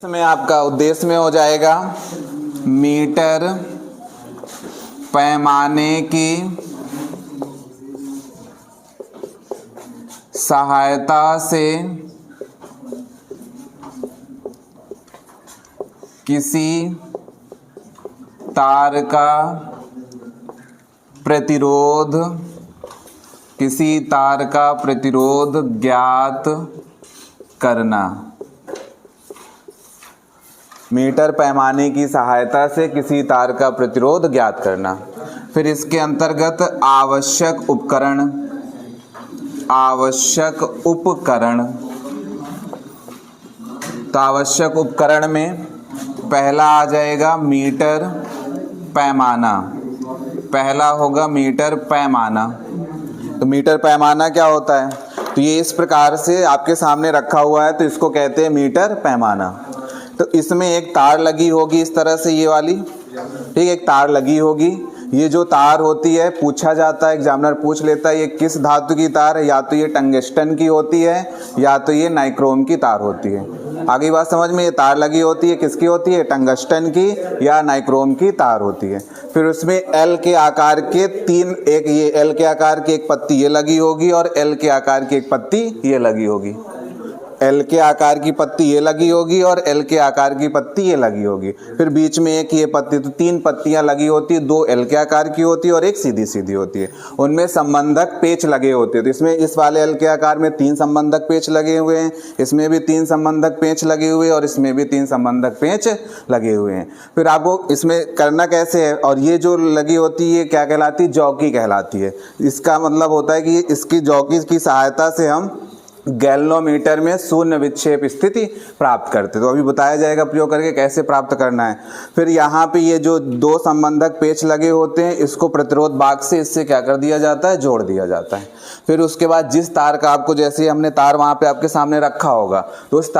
में आपका उद्देश्य में हो जाएगा मीटर पैमाने की सहायता से किसी तार का प्रतिरोध ज्ञात करना। मीटर पैमाने की सहायता से किसी तार का प्रतिरोध ज्ञात करना। फिर इसके अंतर्गत आवश्यक उपकरण तो आवश्यक उपकरण में पहला आ जाएगा मीटर पैमाना। पहला होगा मीटर पैमाना। तो मीटर पैमाना क्या होता है? तो ये इस प्रकार से आपके सामने रखा हुआ है, तो इसको कहते हैं मीटर पैमाना। तो इसमें एक तार लगी होगी इस तरह से, ये वाली, ठीक है, एक तार लगी होगी। ये जो तार होती है, पूछा जाता है, एग्जामिनर पूछ लेता है ये किस धातु की तार है, या तो ये टंगस्टन की होती है या तो ये नाइक्रोम की तार होती है। आगे बात समझ में, ये तार लगी होती है, किसकी होती है? टंगस्टन की या नाइक्रोम की तार होती है। फिर उसमें एल के आकार के ये एल के आकार की एक पत्ती ये लगी होगी और एल के आकार की एक पत्ती ये लगी होगी। एल के आकार की पत्ती ये लगी होगी और एल के आकार की पत्ती ये लगी होगी। फिर बीच में एक ये पत्ती, तो तीन पत्तियां लगी होती है, दो एल के आकार की होती है और एक सीधी सीधी होती है। उनमें संबंधक पेच लगे होते हैं। तो इसमें इस वाले एल के आकार में 3 संबंधक पेच लगे हुए हैं, इसमें भी 3 संबंधक पेच लगे हुए हैं और इसमें भी 3 संबंधक पेच लगे हुए हैं। फिर आपको इसमें करना कैसे है, और ये जो लगी होती है ये क्या कहलाती है? जॉकी कहलाती है। इसका मतलब होता है कि इसकी जॉकी की सहायता से हम गैल्वेनोमीटर में शून्य विक्षेप स्थिति प्राप्त करते। तो अभी बताया जाएगा प्रयोग करके कैसे प्राप्त करना है। फिर यहाँ पे ये जो 2 संबंधक पेच लगे होते हैं, इसको प्रतिरोध बाग से इससे क्या कर दिया जाता है? जोड़ दिया जाता है। फिर उसके बाद जिस तार का आपको, जैसे हमने तार वहाँ पे आपके सामने रखा होगा, तो उस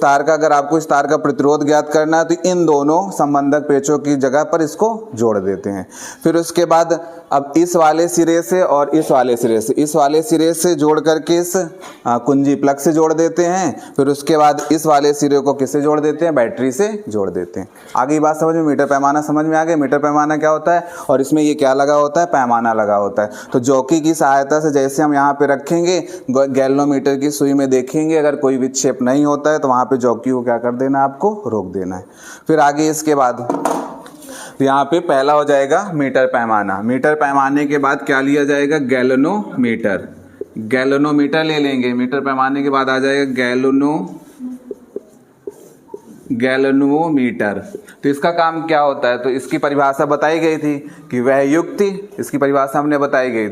तार का अगर आपको इस तार का प्रतिरोध ज्ञात करना है तो इन दोनों संबंधक पेचों की जगह पर इसको जोड़ देते हैं। फिर उसके बाद अब इस वाले सिरे से और इस वाले सिरे से जोड़ करके इस कुंजी प्लग से जोड़ देते हैं। फिर उसके बाद इस वाले सिरे को किससे जोड़ देते हैं? बैटरी से जोड़ देते हैं। आगे बात समझ में, मीटर पैमाना समझ में आ गया। मीटर पैमाना क्या होता है और इसमें ये क्या लगा होता है? पैमाना लगा होता है। तो जॉकी की सहायता से जैसे हम यहाँ पे रखेंगे, गैल्वेनोमीटर की सुई में देखेंगे, अगर कोई विक्षेप नहीं होता है तो वहाँ पे जॉकी को क्या कर देना है? आपको रोक देना है। फिर आगे इसके बाद तो यहाँ पे पहला हो जाएगा मीटर पैमाना। मीटर पैमाने के बाद क्या लिया जाएगा? गैल्वेनोमीटर। गैल्वेनोमीटर ले लेंगे। मीटर पैमाने के बाद आ जाएगा गैल्वेनोमीटर। तो इसका काम क्या होता है? तो इसकी परिभाषा बताई गई थी कि वह युक्ति, इसकी परिभाषा हमने बताई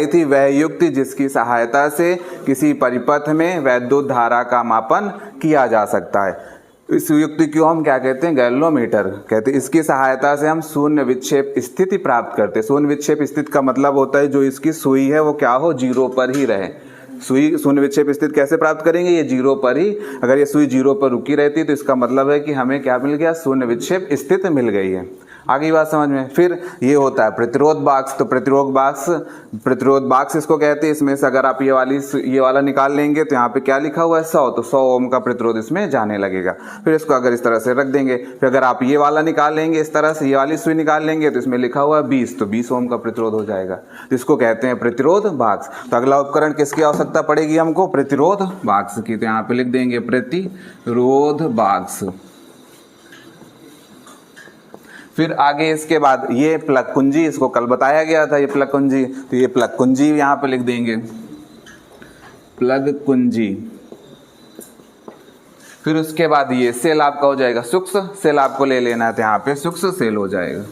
थी वह युक्ति जिसकी सहायता से किसी परिपथ में वैद्युत धारा का मापन किया जा सकता है। इस युक्ति को हम क्या कहते हैं? गैल्वेनोमीटर कहते हैं। इसकी सहायता से हम शून्य विक्षेप स्थिति प्राप्त करते हैं। शून्य विक्षेप स्थिति का मतलब होता है जो इसकी सुई है वो क्या हो? 0 पर ही रहे। सुई शून्य विक्षेप स्थिति कैसे प्राप्त करेंगे? ये 0 पर ही, अगर ये सुई 0 पर रुकी रहती तो इसका मतलब है कि हमें क्या मिल गया? शून्य विक्षेप स्थिति मिल गई है। आगे बात समझ में। फिर ये होता है प्रतिरोध बाक्स। तो प्रतिरोध बाक्स इसको कहते हैं। इसमें से अगर आप ये वाला निकाल लेंगे तो यहाँ पे क्या लिखा हुआ है? 100, तो 100 ओम का प्रतिरोध इसमें जाने लगेगा। फिर इसको अगर इस तरह से रख देंगे, फिर अगर आप ये वाला निकाल लेंगे, इस तरह से ये वाली सुई निकाल लेंगे तो इसमें लिखा हुआ है 20, तो 20 ओम का प्रतिरोध हो जाएगा। तो इसको कहते हैं प्रतिरोध बाक्स। तो अगला उपकरण किसकी आवश्यकता पड़ेगी हमको? प्रतिरोध बाक्स की। तो यहाँ पे लिख देंगे प्रतिरोध बाक्स। फिर आगे इसके बाद ये प्लग कुंजी, इसको कल बताया गया था, ये प्लग कुंजी। तो ये प्लग कुंजी यहाँ पे लिख देंगे, प्लग कुंजी। फिर उसके बाद ये सेल आपका हो जाएगा सूक्ष्म सेल, आपको ले लेना है तो यहाँ पे सूक्ष्म सेल हो जाएगा।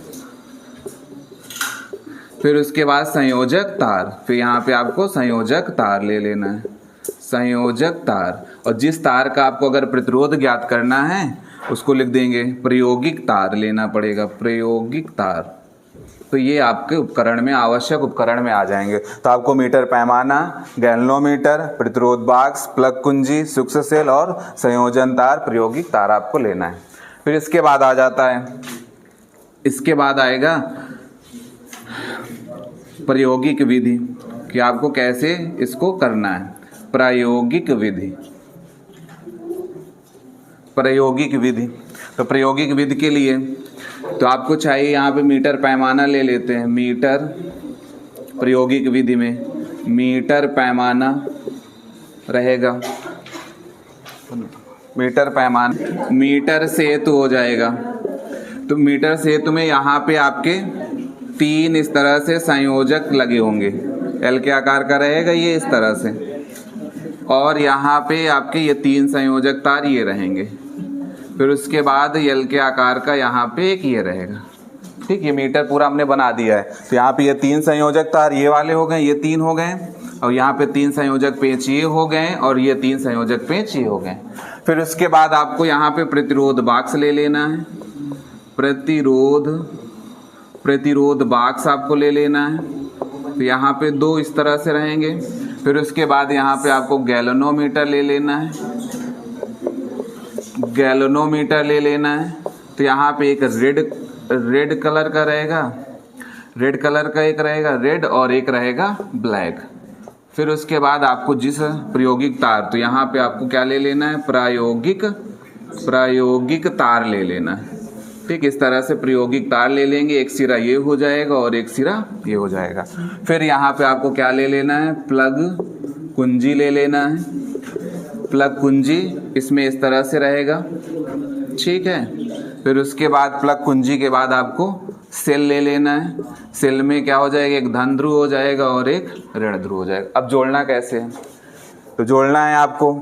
फिर उसके बाद संयोजक तार। फिर यहाँ पे आपको संयोजक तार ले लेना है, संयोजक तार। और जिस तार का आपको अगर प्रतिरोध ज्ञात करना है उसको लिख देंगे प्रायोगिक तार लेना पड़ेगा, प्रायोगिक तार। तो ये आपके उपकरण में, आवश्यक उपकरण में आ जाएंगे। तो आपको मीटर पैमाना, गैल्वेनोमीटर, प्रतिरोध बाक्स, प्लग कुंजी, सूक्ष्म सेल और संयोजन तार, प्रायोगिक तार आपको लेना है। फिर इसके बाद आ जाता है, इसके बाद आएगा प्रायोगिक विधि कि आपको कैसे इसको करना है। प्रायोगिक विधि, प्रायोगिक विधि। तो प्रायोगिक विधि के लिए तो आपको चाहिए यहाँ पे मीटर पैमाना ले लेते हैं। मीटर प्रायोगिक विधि में मीटर पैमाना रहेगा, मीटर पैमाना, मीटर सेतु हो जाएगा। तो मीटर सेतु में यहाँ पे आपके 3 इस तरह से संयोजक लगे होंगे, एल के आकार का रहेगा ये इस तरह से, और यहाँ पे आपके ये 3 संयोजक तार ये रहेंगे। फिर उसके बाद एल के आकार का यहाँ पे एक ये रहेगा। ठीक, ये मीटर पूरा हमने बना दिया है। तो यहाँ पे ये 3 संयोजक तार ये वाले हो गए, ये 3 हो गए, और यहाँ पे 3 संयोजक पेंच ये हो गए, और ये 3 संयोजक पेंच ये हो गए। फिर उसके बाद आपको यहाँ पे प्रतिरोध बाक्स ले लेना है, प्रतिरोध बाक्स आपको ले लेना है। तो यहाँ पे 2 इस तरह से रहेंगे। फिर उसके बाद यहाँ पे आपको गैल्वेनोमीटर ले लेना है, गैल्वेनोमीटर ले लेना है। तो यहाँ पे एक रेड कलर का रहेगा, रेड कलर का एक रहेगा रेड, और एक रहेगा ब्लैक। फिर उसके बाद आपको जिस प्रायोगिक तार, तो यहाँ पे आपको क्या ले लेना है, प्रायोगिक तार ले लेना है। ठीक, इस तरह से प्रायोगिक तार ले लेंगे, एक सिरा ये हो जाएगा और एक सिरा ये हो जाएगा। फिर यहाँ पे आपको क्या ले लेना है, प्लग कुंजी ले लेना है। प्लग कुंजी इसमें इस तरह से रहेगा। ठीक है, फिर उसके बाद प्लग कुंजी के बाद आपको सेल ले लेना है। सेल में क्या हो जाएगा, एक धन ध्रुव हो जाएगा और एक ऋण ध्रुव हो जाएगा। अब जोड़ना कैसे है, तो जोड़ना है आपको,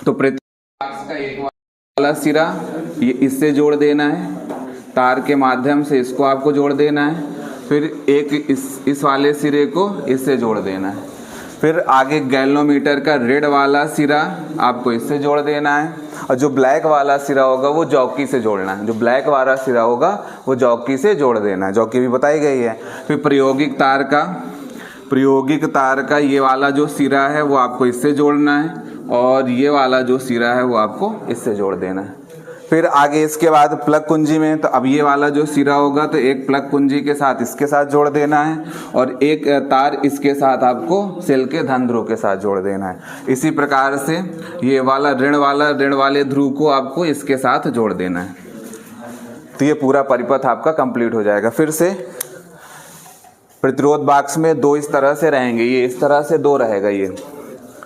तो प्रतिरोध का एक वाला सिरा ये इससे जोड़ देना है, तार के माध्यम से इसको आपको जोड़ देना है। फिर एक इस वाले सिरे को इससे जोड़ देना है। फिर आगे गैल्वेनोमीटर का रेड वाला सिरा आपको इससे जोड़ देना है, और जो ब्लैक वाला सिरा होगा वो जॉकी से जोड़ना है। जो ब्लैक वाला सिरा होगा वो जॉकी से जोड़ देना है, जॉकी भी बताई गई है। फिर प्रायोगिक तार का ये वाला जो सिरा है वो आपको इससे जोड़ना है, और ये वाला जो सिरा है वो आपको इससे जोड़ देना है। फिर आगे इसके बाद प्लग कुंजी में, तो अब ये वाला जो सिरा होगा तो एक प्लग कुंजी के साथ इसके साथ जोड़ देना है, और एक तार इसके साथ आपको सेल के धन ध्रुव के साथ जोड़ देना है। इसी प्रकार से ये वाला ऋण वाले ध्रुव को आपको इसके साथ जोड़ देना है। तो ये पूरा परिपथ आपका कंप्लीट हो जाएगा। फिर से प्रतिरोध बाक्स में 2 इस तरह से रहेंगे, ये इस तरह से 2 रहेगा,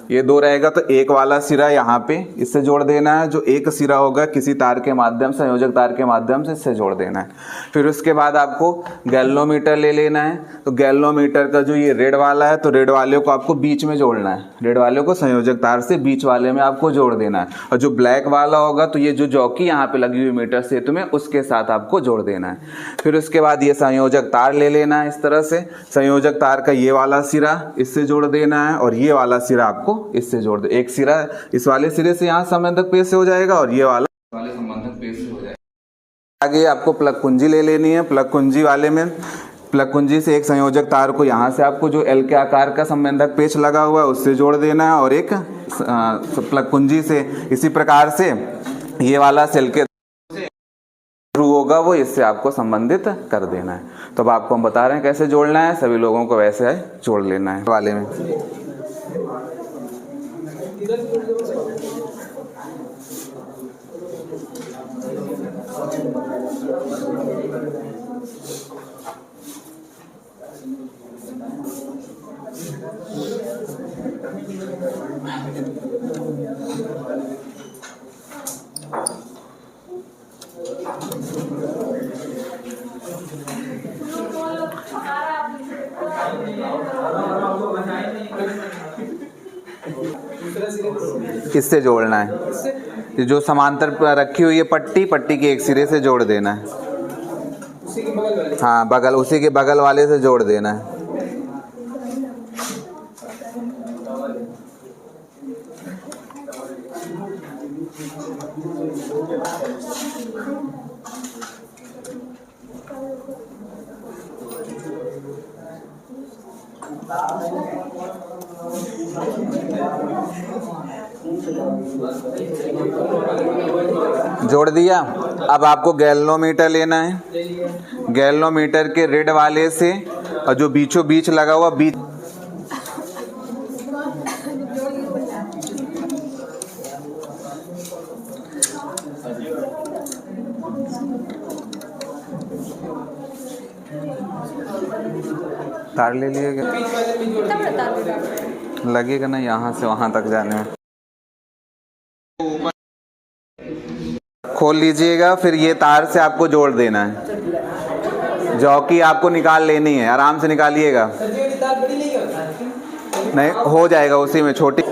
ये 2 रहेगा। तो एक वाला सिरा यहाँ पे इससे जोड़ देना है, जो एक सिरा होगा किसी तार के माध्यम से, संयोजक तार के माध्यम से इससे जोड़ देना है। फिर उसके बाद आपको गैल्वेनोमीटर ले लेना है। तो गैल्वेनोमीटर का जो ये रेड वाला है, तो रेड वाले को आपको बीच में जोड़ना है, रेड वाले को संयोजक तार से बीच वाले में आपको जोड़ देना है। और जो ब्लैक वाला होगा तो ये जो जॉकी यहाँ पे लगी हुई मीटर सेतु में उसके साथ आपको जोड़ देना है। फिर उसके बाद ये संयोजक तार ले लेना है, इस तरह से संयोजक तार का ये वाला सिरा इससे जोड़ देना है, और ये वाला सिरा आपको इससे जोड़ दे। एक सिरा इस वाले सिरे से यहाँ संबंधक पेश से हो जाएगा, और ये वाला वाले संबंधक पेश से हो जाएगा। आगे आपको प्लग कुंजी ले लेनी है। प्लग कुंजी वाले में प्लग कुंजी से एक संयोजक तार को यहाँ से आपको जो एल के आकार का संबंधक पेच लगा हुआ है उससे जोड़ देना है, और एक प्लग कुंजी से इसी प्रकार से ये वाला सेल के ध्रुव होगा वो इससे आपको संबंधित कर देना है। तो अब आपको हम बता रहे हैं कैसे जोड़ना है, सभी लोगों को वैसे जोड़ लेना है। वाले में इससे जोड़ना है। जो समांतर रखी हुई है पट्टी के एक सिरे से जोड़ देना है। हाँ, बगल उसी के बगल वाले से जोड़ देना है। जोड़ दिया। अब आपको गैल्वेनोमीटर लेना है। गैल्वेनोमीटर के रेड वाले से और जो बीचों बीच लगा हुआ बीच तार ले लिए क्या? कितना बड़ा तार होगा? लगेगा ना यहाँ से वहाँ तक जाने में। खोल लीजिएगा, फिर ये तार से आपको जोड़ देना है। जॉकी आपको निकाल लेनी है, आराम से निकालिएगा। नहीं हो जाएगा उसी में छोटी।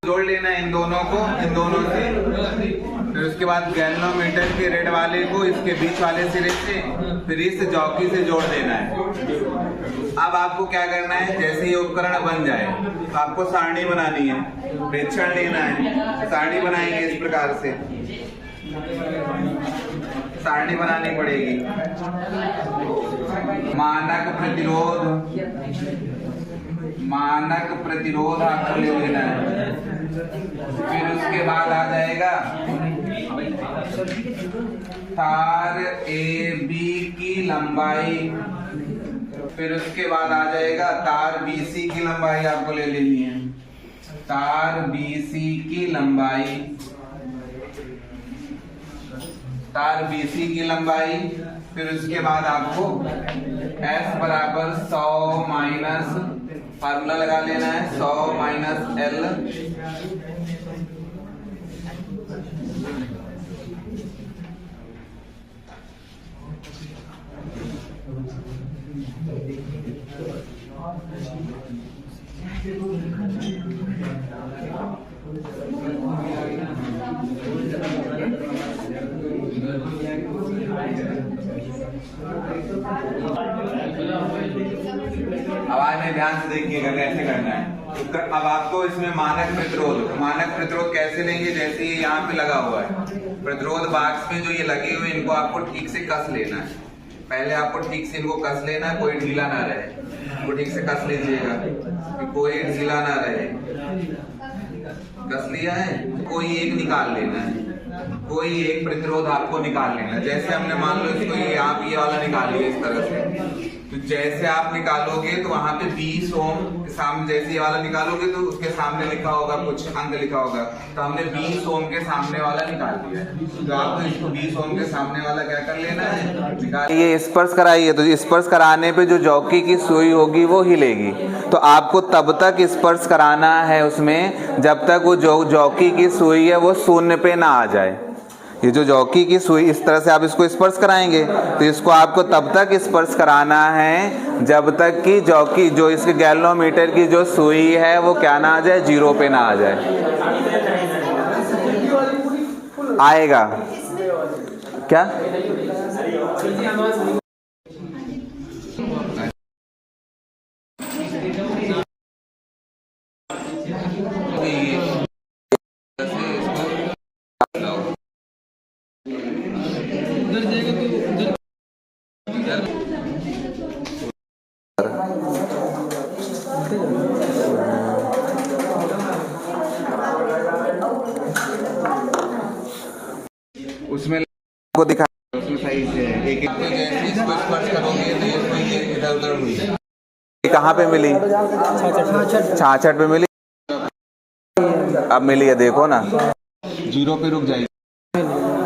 जोड़ लेना इन दोनों को, इन दोनों से। फिर उसके बाद गैल्वेनोमीटर के रेड वाले को इसके बीच वाले सिरे से, फिर इस जॉकी से जोड़ देना है। अब आपको क्या करना है, जैसे ये उपकरण बन जाए तो आपको सारणी बनानी है, प्रेक्षण लेना है। सारणी बनाएंगे इस प्रकार से, सारणी बनानी पड़ेगी। मानक प्रतिरोध आपको ले लेना है। फिर उसके बाद आ जाएगा तार AB की लंबाई। फिर उसके बाद आ जाएगा तार BC की लंबाई आपको ले लेनी है। तार BC की लंबाई, तार BC की लंबाई। फिर उसके बाद आपको S बराबर 100 माइनस, फार्मूला लगा लेना है, 100 माइनस L। आवाज में ध्यान से देखिएगा कैसे करना है। अब आपको इसमें मानक प्रतिरोध कैसे लेंगे, जैसे ये यहाँ पे लगा हुआ है प्रतिरोध बॉक्स में, जो ये लगे हुए इनको आपको ठीक से कस लेना है। पहले आपको ठीक से इनको कस लेना है, कोई ढीला ना रहे। इनको ठीक से कस लीजिएगा कि कोई ढीला ना रहे। कस लिया है, कोई एक निकाल लेना है, कोई एक प्रतिरोध आपको निकाल लेना है। जैसे हमने मान लो इसको ये आप ये वाला निकाल लिया इस तरह से, तो जैसे आप निकालोगे तो वहां पे 20 ओम के सामने, जैसे ये वाला निकालोगे तो उसके सामने लिखा होगा, कुछ अंक लिखा होगा। तो हमने 20 ओम के सामने वाला निकाल लिया है। तो आपको इसको 20 ओम के सामने वाला क्या कर लेना है, ये स्पर्श कराइए। तो स्पर्श कराने पे जो जॉकी की सुई होगी वो हिलेगी। तो आपको तब तक स्पर्श कराना है उसमें जब तक वो जॉकी की सुई है वो शून्य पे ना आ जाए। ये जो जॉकी की सुई इस तरह से आप इसको स्पर्श कराएंगे, तो इसको आपको तब तक स्पर्श कराना है जब तक कि जॉकी जो इसके गैल्वेनोमीटर की जो सुई है वो क्या ना आ जाए, 0 पे ना आ जाए। आएगा क्या? उसमें को दिखा, उसमें सही से एक एक तो जैसे इसको स्पर्श करोगे तो ये इधर उधर हुई। कहाँ पे मिली? 66 पे मिली। अब मिली है, देखो ना 0 पे रुक जाएगी।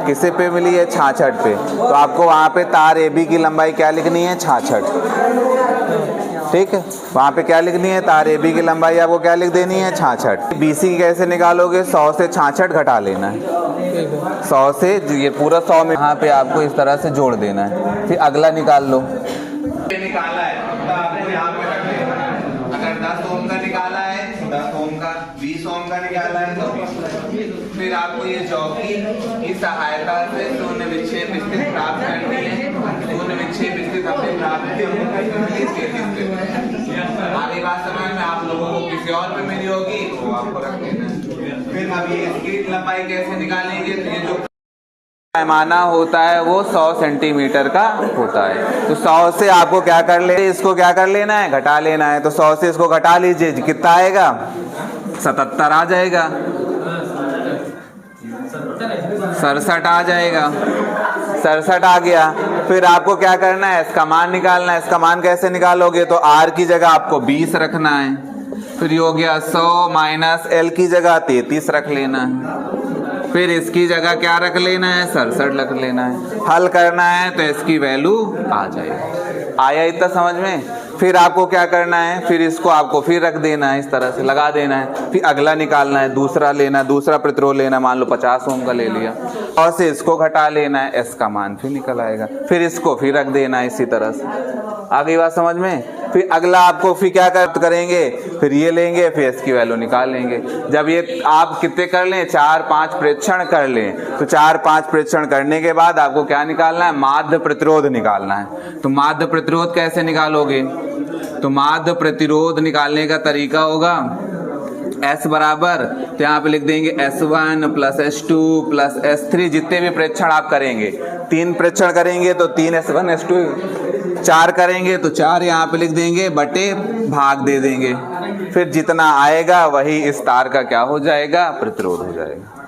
किसे पे मिली है? 66 पे। तो आपको वहाँ पे तार AB की लंबाई क्या लिखनी है? 66। ठीक है, वहाँ पे क्या लिखनी है? तार AB की लंबाई आपको क्या लिख देनी है? 66। BC कैसे निकालोगे? 100 से 66 घटा लेना है। 100 से ये पूरा 100 में यहाँ पे आपको इस तरह से जोड़ देना है। फिर अगला निकाल लो। निकाला है तो आपको यहाँ पे रख लेना है। अगर 10 ओम का निकाला है, 10 ओम का 20 20 ओम का निकाला है तो फिर आपको ये चौकी की सहायता से शून्य विक्षेप स्थिति प्राप्त करनी है। शून्य विक्षेप स्थिति हमने प्राप्त की। आगे बात समझ में आप लोगों को किसी और पे मिली होगी वो आपको रख देना है। फिर अब ये इसकी लंबाई कैसे निकालेंगे? तो ये जो पैमाना होता है वो 100 सेंटीमीटर का होता है। तो 100 से आपको क्या कर ले, इसको क्या कर लेना है, घटा लेना है। तो 100 से इसको घटा लीजिए, कितना आएगा? 77 आ जाएगा, 67 आ जाएगा, 67 आ गया। फिर आपको क्या करना है, इसका मान निकालना है। इसका मान कैसे निकालोगे? तो R की जगह आपको 20 रखना है। फिर ये हो गया 100 माइनस L की जगह 33 रख लेना है। फिर इसकी जगह क्या रख लेना है, 67 रख लेना है। हल करना है तो इसकी वैल्यू आ जाएगी। आया इतना समझ में? फिर आपको क्या करना है, फिर इसको आपको फिर रख देना है, इस तरह से लगा देना है। फिर अगला निकालना है, दूसरा लेना है, दूसरा प्रतिरोध लेना है। मान लो 50 ओम का ले लिया और से इसको घटा लेना है, एस का मान फिर निकल आएगा। फिर इसको फिर रख देना है इसी तरह से। आ गई बात समझ में? फिर अगला आपको फिर क्या करेंगे, फिर ये लेंगे, फिर इसकी वैल्यू निकाल लेंगे। जब ये आप कितने कर लें, 4-5 प्रेक्षण कर लें, तो 4-5 प्रेक्षण करने के बाद आपको क्या निकालना है, माध्य प्रतिरोध निकालना है। तो माध्य प्रतिरोध कैसे निकालोगे? तो माध्य प्रतिरोध निकालने का तरीका होगा S बराबर, तो यहाँ पे लिख देंगे S1 plus S2 plus S3। जितने भी प्रेक्षण आप करेंगे, 3 प्रेक्षण करेंगे तो 3 S1 S2, 4 करेंगे तो 4 यहाँ पे लिख देंगे, बटे भाग दे देंगे। फिर जितना आएगा वही इस तार का क्या हो जाएगा, प्रतिरोध हो जाएगा।